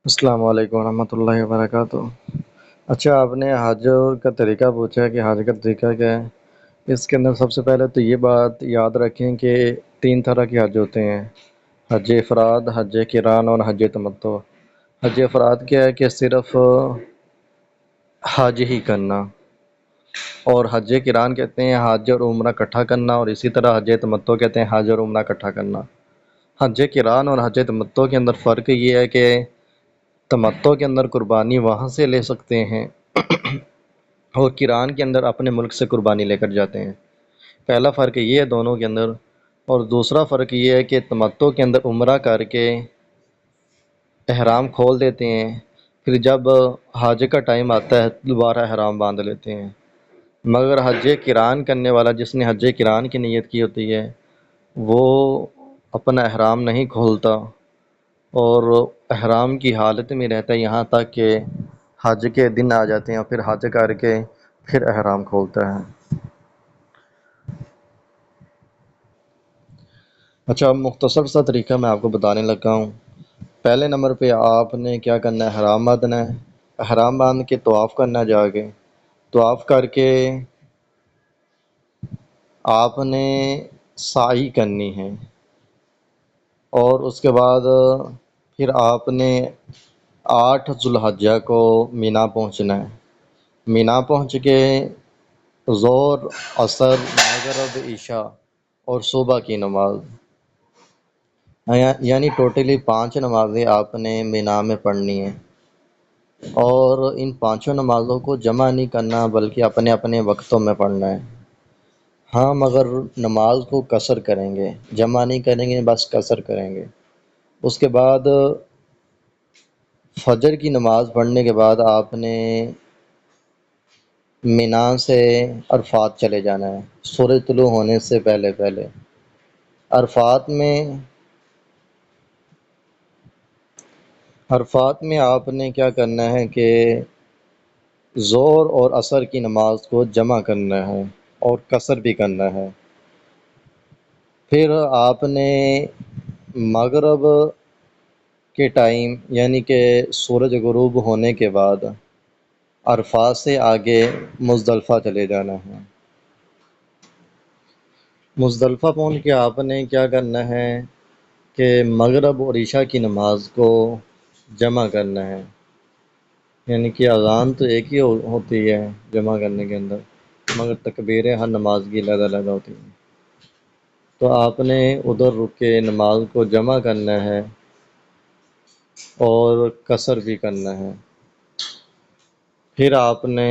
السلام علیکم ورحمۃ اللہ وبرکاتہ۔ اچھا، آپ نے حج کا طریقہ پوچھا ہے کہ حج کا طریقہ کیا ہے؟ اس کے اندر سب سے پہلے تو یہ بات یاد رکھیں کہ 3 طرح کے حج ہوتے ہیں: حج افراد، حج قران اور حج تمتع۔ حج افراد کیا ہے کہ صرف حج ہی کرنا، اور حج قران کہتے ہیں حج اور عمرہ اکٹھا کرنا، اور اسی طرح حج تمتع کہتے ہیں حج اور عمرہ اکٹھا کرنا۔ حج قران اور حج تمتع کے اندر فرق یہ ہے کہ تمتع کے اندر قربانی وہاں سے لے سکتے ہیں اور قران کے اندر اپنے ملک سے قربانی لے کر جاتے ہیں۔ پہلا فرق یہ ہے دونوں کے اندر، اور دوسرا فرق یہ ہے کہ تمتع کے اندر عمرہ کر کے احرام کھول دیتے ہیں، پھر جب حج کا ٹائم آتا ہے دوبارہ احرام باندھ لیتے ہیں۔ مگر حج قران کرنے والا، جس نے حج قران کی نیت کی ہوتی ہے، وہ اپنا احرام نہیں کھولتا اور احرام کی حالت میں رہتا ہے یہاں تک کہ حج کے دن آ جاتے ہیں، اور پھر حج کر کے پھر احرام کھولتا ہے۔ اچھا، اب مختصر سا طریقہ میں آپ کو بتانے لگا ہوں۔ پہلے نمبر پہ آپ نے کیا کرنا ہے، احرام باندھنا ہے۔ احرام باندھ کے طواف کرنا، جا کے طواف کر کے آپ نے سعی کرنی ہے، اور اس کے بعد پھر آپ نے 8 ذو الحجہ کو مینا پہنچنا ہے۔ مینا پہنچ کے ظہر، عصر، مغرب، عشاء اور صبح کی نماز، یعنی ٹوٹلی 5 نمازیں آپ نے مینا میں پڑھنی ہیں، اور ان 5 نمازوں کو جمع نہیں کرنا بلکہ اپنے اپنے وقتوں میں پڑھنا ہے۔ ہاں، مگر نماز کو قصر کریں گے، جمع نہیں کریں گے، بس قصر کریں گے۔ اس کے بعد فجر کی نماز پڑھنے کے بعد آپ نے مینا سے عرفات چلے جانا ہے، سورج طلوع ہونے سے پہلے پہلے۔ عرفات میں آپ نے کیا کرنا ہے کہ ظہر اور عصر کی نماز کو جمع کرنا ہے اور قصر بھی کرنا ہے۔ پھر آپ نے مغرب کے ٹائم، یعنی کہ سورج غروب ہونے کے بعد، عرفات سے آگے مزدلفہ چلے جانا ہے۔ مزدلفہ پہنچ کے آپ نے کیا کرنا ہے کہ مغرب اور عشاء کی نماز کو جمع کرنا ہے، یعنی کہ اذان تو ایک ہی ہوتی ہے جمع کرنے کے اندر، مگر تکبیریں ہر نماز کی علیحدہ علیحدہ ہوتی ہیں۔ تو آپ نے ادھر رک کے نماز کو جمع کرنا ہے اور قصر بھی کرنا ہے۔ پھر آپ نے